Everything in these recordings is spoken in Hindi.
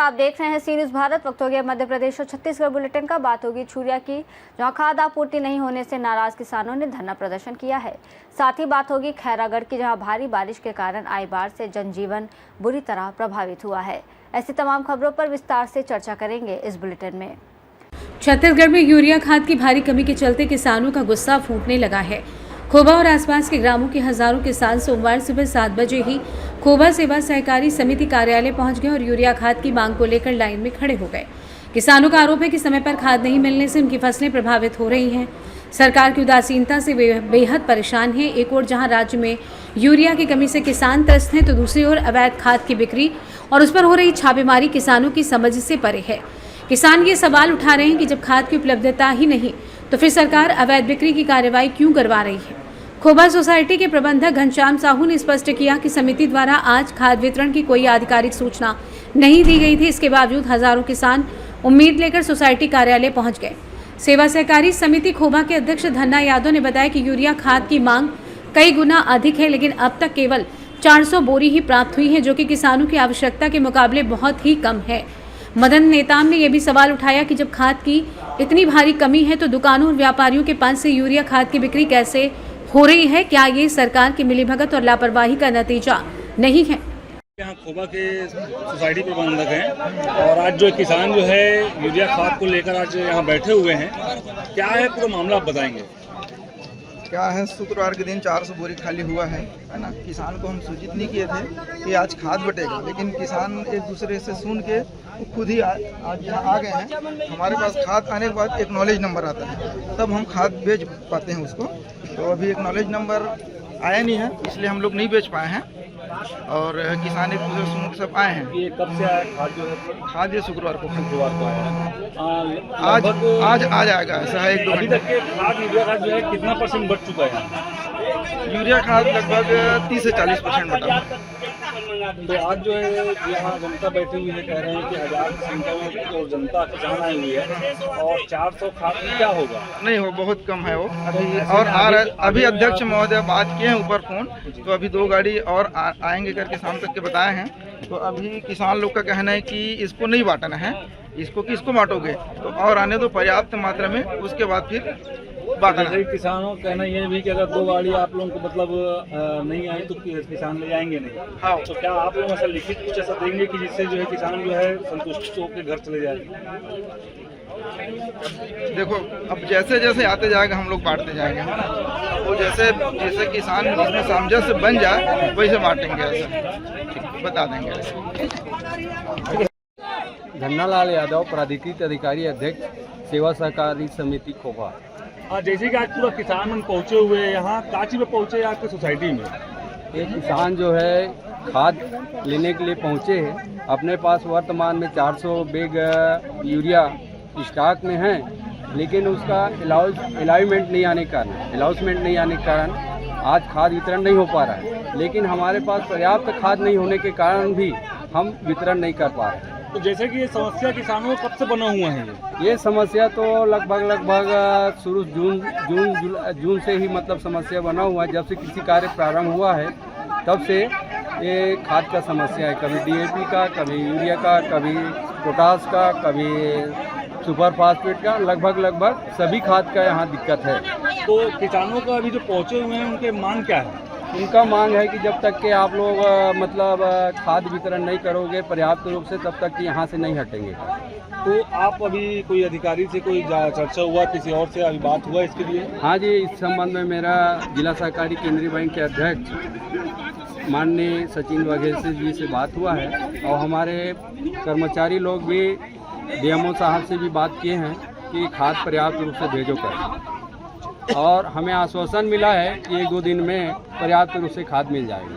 आप देख रहे हैं सी न्यूज़ भारत। वक्त हो गया मध्य प्रदेश और छत्तीसगढ़ बुलेटिन का। बात होगी छुरिया की, जहां खाद आपूर्ति नहीं होने से नाराज किसानों ने धरना प्रदर्शन किया है। साथ ही बात होगी खैरागढ़ की, जहां भारी बारिश के कारण आई बाढ़ से जनजीवन बुरी तरह प्रभावित हुआ है। ऐसी तमाम खबरों पर विस्तार से चर्चा करेंगे इस बुलेटिन में। छत्तीसगढ़ में यूरिया खाद की भारी कमी के चलते किसानों का गुस्सा फूटने लगा है। खोबा और आसपास के ग्रामों के हजारों किसान सोमवार सुबह 7 बजे ही खोबा सेवा सहकारी समिति कार्यालय पहुंच गए और यूरिया खाद की मांग को लेकर लाइन में खड़े हो गए। किसानों का आरोप है कि समय पर खाद नहीं मिलने से उनकी फसलें प्रभावित हो रही हैं। सरकार की उदासीनता से वे बेहद परेशान हैं। एक ओर जहां राज्य में यूरिया की कमी से किसान त्रस्त हैं, तो दूसरी ओर अवैध खाद की बिक्री और उस पर हो रही छापेमारी किसानों की समझ से परे है। किसान ये सवाल उठा रहे हैं कि जब खाद की उपलब्धता ही नहीं तो फिर सरकार अवैध बिक्री की कार्रवाई क्यों करवा रही है। खोबा सोसाइटी के प्रबंधक घनश्याम साहू ने स्पष्ट किया कि समिति द्वारा आज खाद वितरण की कोई आधिकारिक सूचना नहीं दी गई थी। इसके बावजूद हजारों किसान उम्मीद लेकर सोसाइटी कार्यालय पहुंच गए। सेवा सहकारी समिति खोबा के अध्यक्ष धन्ना यादव ने बताया कि यूरिया खाद की मांग कई गुना अधिक है, लेकिन अब तक केवल 400 बोरी ही प्राप्त हुई है, जो कि किसानों की आवश्यकता के मुकाबले बहुत ही कम है। मदन नेताम ने यह भी सवाल उठाया कि जब खाद की इतनी भारी कमी है तो दुकानों और व्यापारियों के पास से यूरिया खाद की बिक्री कैसे हो रही है। क्या ये सरकार की मिलीभगत और लापरवाही का नतीजा नहीं है। यहाँ खोबा के सोसाइटी प्रबंधक हैं और आज जो किसान जो है यूरिया खाद को लेकर आज यहाँ बैठे हुए हैं। क्या है पूरा मामला, आप बताएंगे। क्या है, शुक्रवार के दिन 400 बोरी खाली हुआ है ना। किसान को हम सूचित नहीं किए थे कि आज खाद बटेगा, लेकिन किसान एक दूसरे से सुन के खुद ही आज यहाँ आ गए हैं। हमारे पास खाद आने के बाद एक्नॉलेज नंबर आता है, तब हम खाद बेच पाते हैं उसको। तो अभी एक्नॉलेज नंबर आया नहीं है, इसलिए हम लोग नहीं बेच पाए हैं। और किसान एक दूसरे सुन के सब आए हैं। ये कब से आया खाद जो है? खाद ये शुक्रवार को आया। आज आ जाएगा। ऐसा है 1-2 अभी तक के खाद यूरिया खाद जो है कितना % बढ़ चुका है? यूरिया खाद लगभग 30 से 40% बढ़ा। तो आज जो है यहाँ जनता बैठी हुई है, कह रहे हैं कि 1000 की संख्या में और जनता किसान आई हुई है और 400 खाद में क्या होगा? नहीं हो, बहुत कम है वो अभी। और अभी अध्यक्ष महोदय बात किए हैं ऊपर फोन, तो अभी 2 गाड़ी और आएंगे करके शाम तक के बताए हैं। तो अभी किसान लोग का कहना है कि इसको नहीं बांटना है, इसको किसको बांटोगे, तो और आने दो पर्याप्त मात्रा में, उसके बाद फिर बांटना। किसानों का कहना ये भी कि अगर 2 गाड़ी आप लोगों को मतलब नहीं आई तो किसान ले जाएंगे नहीं। हाँ, तो क्या आप लोग ऐसा लिखित कुछ ऐसा देंगे कि जिससे जो है किसान जो है संतुष्ट होकर घर चले जाएंगे? देखो, अब जैसे जैसे आते जाएगा हम लोग बांटते जाएंगे, है ना। वो जैसे किसान जिसमें सामंजस्य बन जाए वैसे बांटेंगे, ऐसा बता देंगे ऐसे। धन्नालाल यादव, प्राधिकृत अधिकारी, अध्यक्ष सेवा सहकारी समिति खोबा। जैसे कि आज पूरा किसान पहुँचे हुए हैं यहाँ, काची में पहुँचे आपके सोसाइटी में। एक किसान जो है खाद लेने के लिए पहुँचे हैं। अपने पास वर्तमान में 400 बैग यूरिया स्टॉक में है, लेकिन उसका अलाउंसमेंट नहीं आने के कारण आज खाद वितरण नहीं हो पा रहा है। लेकिन हमारे पास पर्याप्त खाद नहीं होने के कारण भी हम वितरण नहीं कर पा रहे हैं। तो जैसे कि ये समस्या किसानों को कब से बना हुआ है? ये समस्या तो लगभग शुरू जून से ही मतलब समस्या बना हुआ है। जब से कृषि कार्य प्रारंभ हुआ है तब से ये खाद का समस्या है। कभी DAP का, कभी यूरिया का, कभी पोटास का, कभी सुपर फास्फेट का, लगभग सभी खाद का यहाँ दिक्कत है। तो किसानों का अभी जो पहुँचे हुए हैं उनके मांग क्या है? उनका मांग है कि जब तक के आप लोग मतलब खाद वितरण नहीं करोगे पर्याप्त रूप से, तब तक कि यहाँ से नहीं हटेंगे। तो आप अभी कोई अधिकारी से कोई चर्चा हुआ, किसी और से अभी बात हुआ इसके लिए? हाँ जी, इस संबंध में मेरा जिला सहकारी केंद्रीय बैंक के अध्यक्ष माननीय सचिन वघेल जी से बात हुआ है और हमारे कर्मचारी लोग भी DMO साहब से भी बात किए हैं कि खाद पर्याप्त रूप से भेजो कर, और हमें आश्वासन मिला है कि 1-2 दिन में पर्याप्त रूप से खाद मिल जाएगी।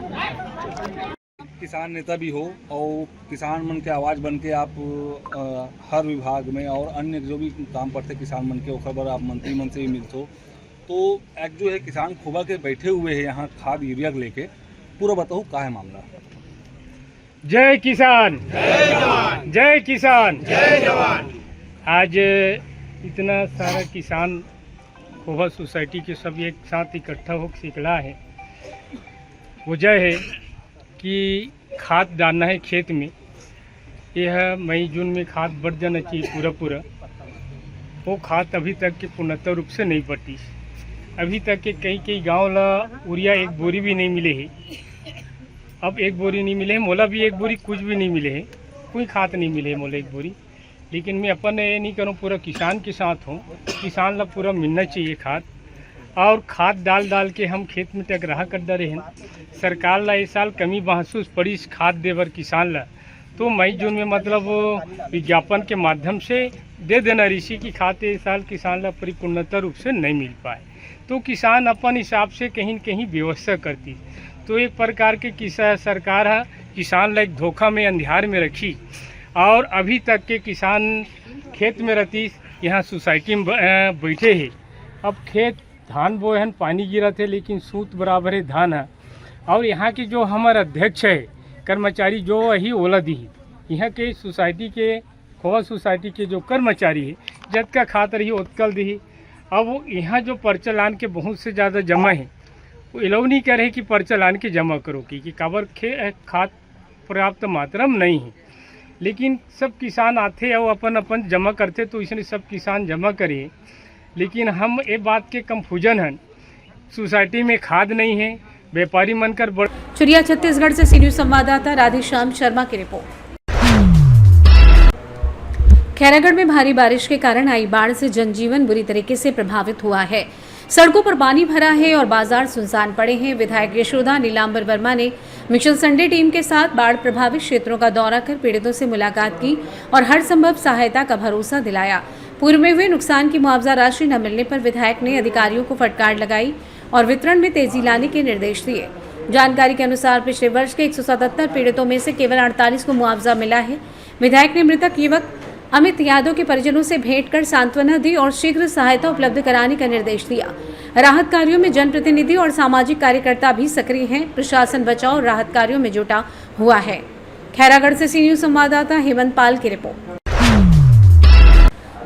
किसान नेता भी हो और किसान मन के आवाज़ बन के आप हर विभाग में और अन्य जो भी काम करते किसान मन के खबर आप मंत्री मन से भी मिलते हो, तो एक जो है किसान खोबा के बैठे हुए हैं यहाँ खाद यूरिया लेके, पूरा बताओ क्या है मामला। जय किसान, जय जवान, जय किसान, जय जवान। आज इतना सारा किसान खोबा सोसाइटी के सब एक साथ इकट्ठा होकर निकला है। वजह है कि खाद डालना है खेत में, यह मई जून में खाद बढ़ जाना चाहिए पूरा। वो खाद अभी तक के पूर्णतः रूप से नहीं बढ़ती। अभी तक के कई गांव ला यूरिया एक बोरी भी नहीं मिले है। अब एक बोरी नहीं मिले है, मोला भी एक बोरी कुछ भी नहीं मिले है, कोई खाद नहीं मिले है मोला एक बोरी। लेकिन मैं अपन ये नहीं करूँ, पूरा किसान के साथ हूँ। किसान ला पूरा मिलना चाहिए खाद, और खाद डाल के हम खेत में टकराहा कर रहे हैं। सरकार ला इस साल कमी महसूस पड़ी इस खाद देवर किसान ला, तो मई जून में मतलब विज्ञापन के माध्यम से दे देना ऋषि की खाद इस साल किसान ला परिपूर्णता रूप से नहीं मिल पाए, तो किसान अपन हिसाब से कहीं न कहीं व्यवस्था करती। तो एक प्रकार के सरकार है किसान ला एक धोखा में अंधियार में रखी, और अभी तक के किसान खेत में रहती, यहाँ सोसाइटी में बैठे हैं। अब खेत धान बोए हैं, पानी गिरा थे, लेकिन सूत बराबर है धान है। और यहाँ के जो हमारे अध्यक्ष है कर्मचारी जो वही ओला दी, यहाँ के सोसाइटी के खोवा सोसाइटी के जो कर्मचारी है जद का खात रही उत्कल दी। अब वो यहाँ जो पर्चा लान के बहुत से ज़्यादा जमा है, वो इलाव नहीं कर रहे कि पर्चा लान के जमा करो कि काबर खाद पर्याप्त मात्रा में नहीं है। लेकिन सब किसान आते और अपन जमा करते, तो इसलिए सब किसान जमा करिए। लेकिन हम ये बात के कंफ्यूजन हैं, सोसाइटी में खाद नहीं है, व्यापारी मनकर बड़। चुरिया छत्तीसगढ़ से सी न्यूज संवाददाता राधेश्याम शर्मा की रिपोर्ट। खैरागढ़ में भारी बारिश के कारण आई बाढ़ से जनजीवन बुरी तरीके से प्रभावित हुआ है। सड़कों पर पानी भरा है और बाजार सुनसान पड़े हैं। विधायक यशोदा नीलांबर वर्मा ने मिशन संडे टीम के साथ बाढ़ प्रभावित क्षेत्रों का दौरा कर पीड़ितों से मुलाकात की और हर संभव सहायता का भरोसा दिलाया। पूर्व में हुए नुकसान की मुआवजा राशि न मिलने पर विधायक ने अधिकारियों को फटकार लगाई और वितरण में तेजी लाने के निर्देश दिए। जानकारी के अनुसार पिछले वर्ष के 177 पीड़ितों में से केवल 48 को मुआवजा मिला है। विधायक ने मृतक युवक अमित यादव के परिजनों से भेंट कर सांत्वना दी और शीघ्र सहायता उपलब्ध कराने का निर्देश दिया। राहत कार्यों में जनप्रतिनिधि और सामाजिक कार्यकर्ता भी सक्रिय हैं। प्रशासन बचाव और राहत कार्यों में जुटा हुआ है। खैरागढ़ से सी न्यूज संवाददाता हेमंत पाल की रिपोर्ट।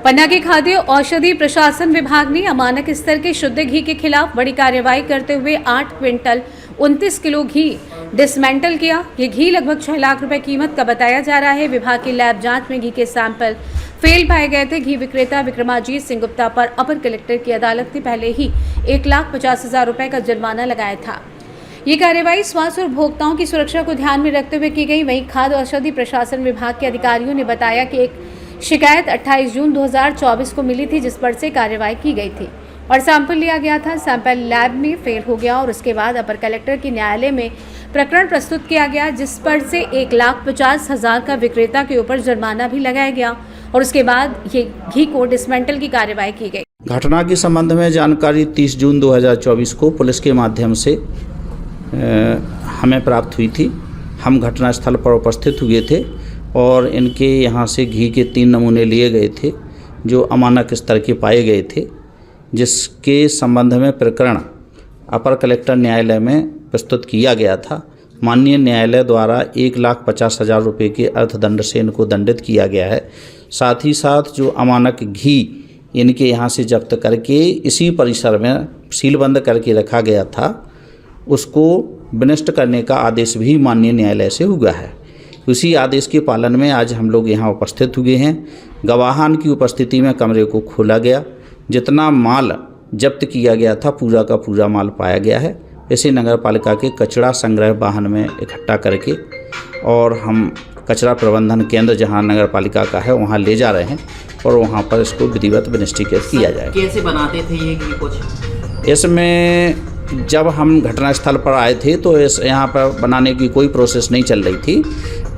पन्ना के खाद्य औषधि प्रशासन विभाग ने अमानक स्तर के शुद्ध घी के खिलाफ बड़ी कार्रवाई करते हुए 8 क्विंटल 29 किलो घी डिसमेंटल किया। ये घी लगभग 6 लाख रुपए कीमत का बताया जा रहा है। विभाग की लैब जांच में घी के सैंपल फेल पाए गए थे। घी विक्रेता विक्रमाजीत सिंह गुप्ता पर अपर कलेक्टर की अदालत ने पहले ही 1,50,000 रुपए का जुर्माना लगाया था। ये कार्रवाई स्वास्थ्य और उपभोक्ताओं की सुरक्षा को ध्यान में रखते हुए की गई। वहीं खाद्य औषधि प्रशासन विभाग के अधिकारियों ने बताया कि एक शिकायत 28 जून 2024 को मिली थी, जिस पर से कार्रवाई की गई थी और सैंपल लिया गया था। सैंपल लैब में फेल हो गया और उसके बाद अपर कलेक्टर की न्यायालय में प्रकरण प्रस्तुत किया गया, जिस पर से 1,50,000 का विक्रेता के ऊपर जुर्माना भी लगाया गया और उसके बाद ये घी को डिसमेंटल की कार्रवाई की गई। घटना के संबंध में जानकारी 30 जून 2024 को पुलिस के माध्यम से हमें प्राप्त हुई थी। हम घटनास्थल पर उपस्थित हुए थे और इनके यहाँ से घी के 3 नमूने लिए गए थे जो अमानक स्तर के पाए गए थे, जिसके संबंध में प्रकरण अपर कलेक्टर न्यायालय में प्रस्तुत किया गया था। माननीय न्यायालय द्वारा 1,50,000 रुपये के अर्थदंड से इनको दंडित किया गया है। साथ ही साथ जो अमानक घी इनके यहाँ से जब्त करके इसी परिसर में सीलबंद करके रखा गया था, उसको विनष्ट करने का आदेश भी माननीय न्यायालय से हुआ है। उसी आदेश के पालन में आज हम लोग यहाँ उपस्थित हुए हैं। गवाहान की उपस्थिति में कमरे को खोला गया। जितना माल जब्त किया गया था पूरा का पूरा माल पाया गया है। इसे नगर पालिका के कचरा संग्रह वाहन में इकट्ठा करके और हम कचरा प्रबंधन केंद्र जहाँ नगर पालिका का है वहाँ ले जा रहे हैं और वहाँ पर इसको विधिवत विनिष्टीकृत किया जाए। कैसे बनाते थे ये घी कुछ? इसमें जब हम घटनास्थल पर आए थे तो यहाँ पर बनाने की कोई प्रोसेस नहीं चल रही थी,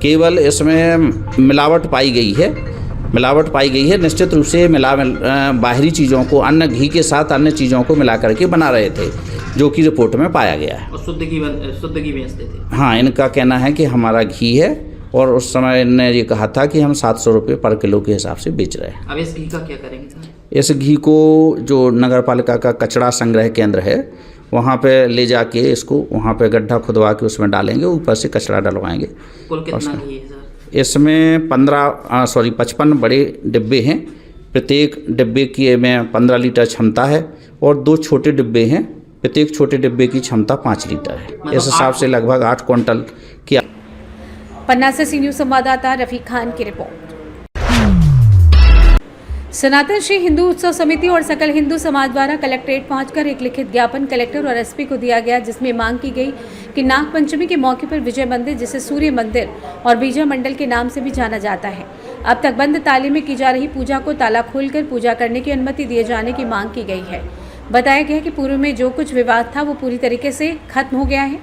केवल इसमें मिलावट पाई गई है। निश्चित रूप से बाहरी चीज़ों को अन्य घी के साथ अन्य चीज़ों को मिला करके बना रहे थे, जो कि रिपोर्ट में पाया गया है। और शुद्ध घी बेचते थे? हाँ, इनका कहना है कि हमारा घी है और उस समय इन्होंने ये कहा था कि हम 700 रुपये पर किलो के हिसाब से बेच रहे हैं। अब इस घी का क्या करेंगे सर? इस घी को जो नगर पालिका का कचरा संग्रह केंद्र है वहाँ पे ले जाके इसको वहाँ पे गड्ढा खुदवा के उसमें डालेंगे, ऊपर से कचरा डलवाएंगे। कुल कितना घी है सर? इसमें 55 बड़े डिब्बे हैं। प्रत्येक डिब्बे की में 15 लीटर क्षमता है और 2 छोटे डिब्बे हैं। प्रत्येक छोटे डिब्बे की क्षमता 5 लीटर है। इस हिसाब से लगभग 8 क्विंटल की। पन्ना से सी न्यूज संवाददाता रफीक खान की रिपोर्ट। सनातन श्री हिंदू उत्सव समिति और सकल हिंदू समाज द्वारा कलेक्ट्रेट पहुंचकर एक लिखित ज्ञापन कलेक्टर और एसपी को दिया गया, जिसमें मांग की गई कि नाग पंचमी के मौके पर विजय मंदिर, जिसे सूर्य मंदिर और बीजा मंडल के नाम से भी जाना जाता है, अब तक बंद ताले में की जा रही पूजा को ताला खोलकर पूजा करने की अनुमति दिए जाने की मांग की गई है। बताया गया कि पूर्व में जो कुछ विवाद था वो पूरी तरीके से खत्म हो गया है।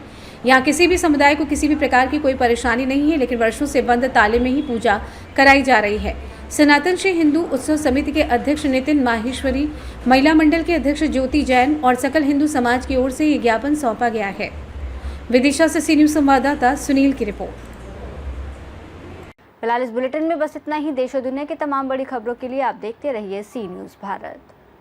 यहाँ किसी भी समुदाय को किसी भी प्रकार की कोई परेशानी नहीं है, लेकिन वर्षों से बंद ताले में ही पूजा कराई जा रही है। सनातन श्री हिंदू उत्सव समिति के अध्यक्ष नितिन माहेश्वरी, महिला मंडल के अध्यक्ष ज्योति जैन और सकल हिंदू समाज की ओर से ये ज्ञापन सौंपा गया है। विदिशा से सी न्यूज संवाददाता सुनील की रिपोर्ट। फिलहाल इस बुलेटिन में बस इतना ही। देश और दुनिया की तमाम बड़ी खबरों के लिए आप देखते रहिए सी न्यूज भारत।